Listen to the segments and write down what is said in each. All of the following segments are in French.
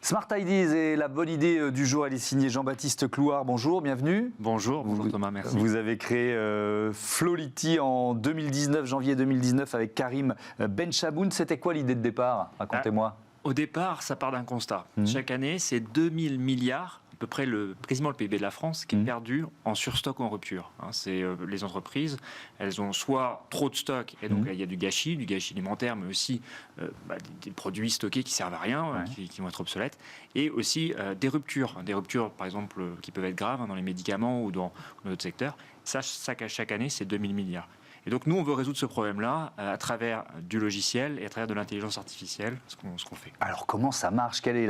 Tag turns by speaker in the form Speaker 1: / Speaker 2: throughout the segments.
Speaker 1: Smart Ideas et la bonne idée du jour, elle est signée Jean-Baptiste Clouard. Bonjour, bienvenue.
Speaker 2: Bonjour Thomas, merci.
Speaker 1: Vous avez créé Flowlity en 2019, janvier 2019, avec Karim Benchaboun. C'était quoi l'idée de départ? Racontez-moi.
Speaker 2: Au départ, ça part d'un constat. Chaque année, c'est 2000 milliards, à peu près quasiment le PIB de la France, qui est perdu en surstock ou en rupture. C'est les entreprises, elles ont soit trop de stock, et donc il y a du gâchis alimentaire, mais aussi des produits stockés qui servent à rien, qui vont être obsolètes, et aussi des ruptures, par exemple, qui peuvent être graves dans les médicaments ou dans d'autres secteurs. Ça, chaque année, c'est 2000 milliards. Et donc, nous, on veut résoudre ce problème-là à travers du logiciel et à travers de l'intelligence artificielle, ce qu'on fait.
Speaker 1: Alors, comment ça marche? Quelle est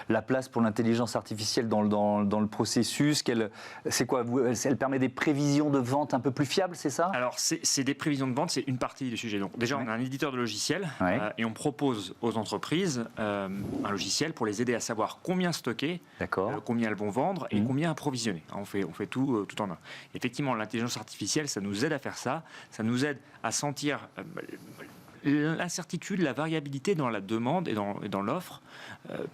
Speaker 1: la place pour l'intelligence artificielle dans le processus? C'est quoi? Elle permet des prévisions de vente un peu plus fiables, c'est ça?
Speaker 2: Alors, c'est des prévisions de vente, c'est une partie du sujet. Donc, déjà, on a un éditeur de logiciels et on propose aux entreprises un logiciel pour les aider à savoir combien stocker, combien elles vont vendre et combien approvisionner. On fait tout en un. Effectivement, l'intelligence artificielle, ça nous aide à faire ça. Ça nous aide à sentir l'incertitude, la variabilité dans la demande et dans l'offre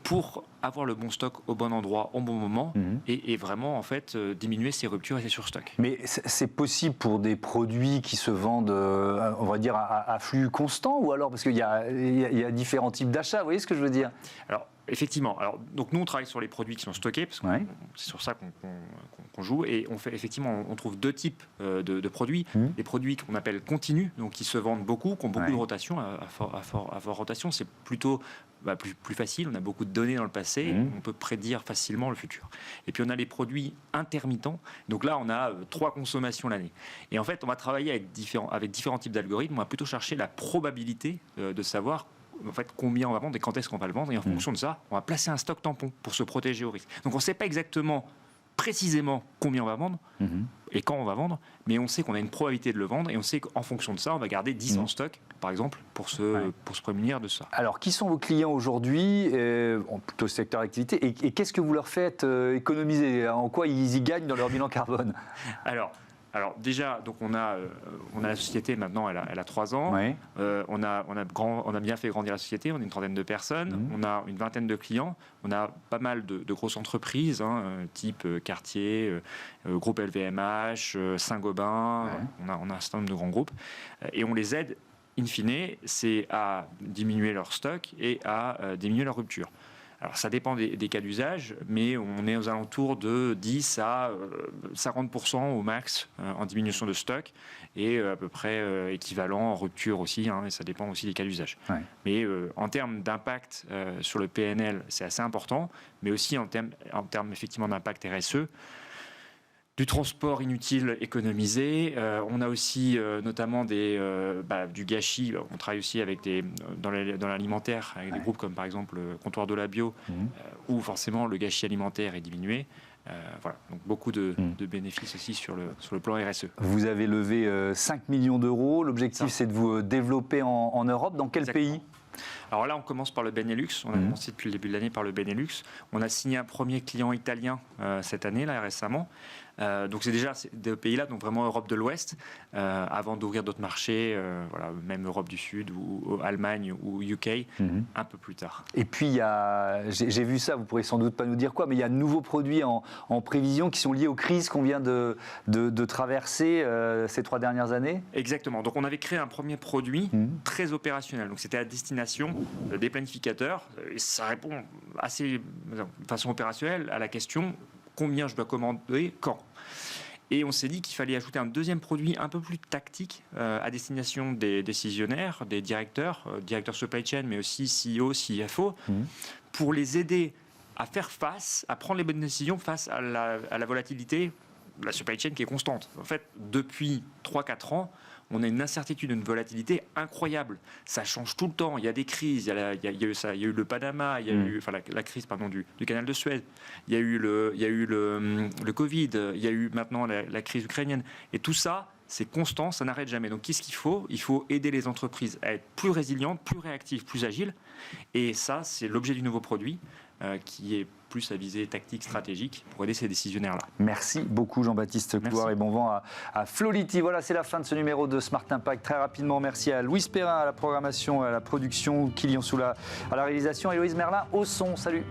Speaker 2: pour avoir le bon stock au bon endroit, au bon moment et vraiment en fait diminuer ces ruptures et ces surstocks.
Speaker 1: Mais c'est possible pour des produits qui se vendent, on va dire, à flux constant ou alors parce qu'il y a différents types d'achats, vous voyez ce que je veux dire?
Speaker 2: Alors, effectivement. Donc nous, on travaille sur les produits qui sont stockés, parce que c'est sur ça qu'on joue. Et on trouve deux types de produits. Des produits qu'on appelle continus, donc qui se vendent beaucoup, qui ont beaucoup de rotation, à fort rotation. C'est plutôt plus facile. On a beaucoup de données dans le passé. On peut prédire facilement le futur. Et puis on a les produits intermittents. Donc là, on a 3 consommations l'année. Et en fait, on va travailler avec différents types d'algorithmes. On va plutôt chercher la probabilité de savoir en fait, combien on va vendre et quand est-ce qu'on va le vendre. Et en fonction de ça, on va placer un stock tampon pour se protéger au risque. Donc on ne sait pas exactement, précisément combien on va vendre et quand on va vendre, mais on sait qu'on a une probabilité de le vendre et on sait qu'en fonction de ça, on va garder 10 en stock, par exemple, pour se prémunir de ça. Alors,
Speaker 1: qui sont vos clients aujourd'hui, plutôt secteur d'activité, et qu'est-ce que vous leur faites économiser? En quoi ils y gagnent dans leur bilan carbone?
Speaker 2: Alors déjà, donc on a la société maintenant, elle a 3 ans. On a bien fait grandir la société. On est une trentaine de personnes. On a une vingtaine de clients. On a pas mal de grosses entreprises, type Cartier, groupe LVMH, Saint-Gobain. On a un certain nombre de grands groupes et on les aide. In fine, c'est à diminuer leur stock et à diminuer leur rupture. Alors ça dépend des cas d'usage, mais on est aux alentours de 10 à 50% au max en diminution de stock et à peu près équivalent en rupture aussi, et ça dépend aussi des cas d'usage. Mais en termes d'impact sur le PNL, c'est assez important, mais aussi en termes effectivement d'impact RSE, du transport inutile économisé. On a aussi notamment du gâchis. On travaille aussi avec dans l'alimentaire, avec des groupes comme par exemple le Comptoir de la Bio, où forcément le gâchis alimentaire est diminué. Voilà, donc beaucoup de bénéfices aussi sur le plan RSE.
Speaker 1: Vous avez levé 5 millions d'euros. L'objectif, c'est de vous développer en Europe. Dans quel pays ?
Speaker 2: Alors là, on commence par le Benelux. On a commencé depuis le début de l'année par le Benelux. On a signé un premier client italien cette année, là, récemment. Donc c'est déjà des pays-là, donc vraiment Europe de l'Ouest, avant d'ouvrir d'autres marchés, même Europe du Sud ou Allemagne ou UK, un peu plus tard.
Speaker 1: Et puis, j'ai vu ça, vous pourrez sans doute pas nous dire quoi, mais il y a de nouveaux produits en prévision qui sont liés aux crises qu'on vient de traverser ces 3 dernières années.
Speaker 2: Exactement. Donc on avait créé un premier produit très opérationnel. Donc c'était à destination des planificateurs. Et ça répond de façon opérationnelle à la question combien je dois commander, quand. Et on s'est dit qu'il fallait ajouter un deuxième produit un peu plus tactique à destination des décisionnaires, des directeurs supply chain, mais aussi CEO, CFO, pour les aider à faire face, à prendre les bonnes décisions face à la volatilité, la supply chain qui est constante. En fait, depuis 3-4 ans, on a une incertitude, une volatilité incroyable. Ça change tout le temps. Il y a des crises. Il y a eu le Panama, il y a eu la crise du canal de Suez. Il y a eu le Covid. Il y a eu maintenant la crise ukrainienne. Et tout ça, c'est constant, ça n'arrête jamais. Donc qu'est-ce qu'il faut ? Il faut aider les entreprises à être plus résilientes, plus réactives, plus agiles. Et ça, c'est l'objet du nouveau produit qui est plus à visée tactique, stratégique pour aider ces décisionnaires-là.
Speaker 1: Merci beaucoup Jean-Baptiste Clouard et bon vent à Flowlity. Voilà, c'est la fin de ce numéro de Smart Impact. Très rapidement, merci à Louise Perrin à la programmation, à la production, Kylian Soula à la réalisation et Louise Merlin au son. Salut.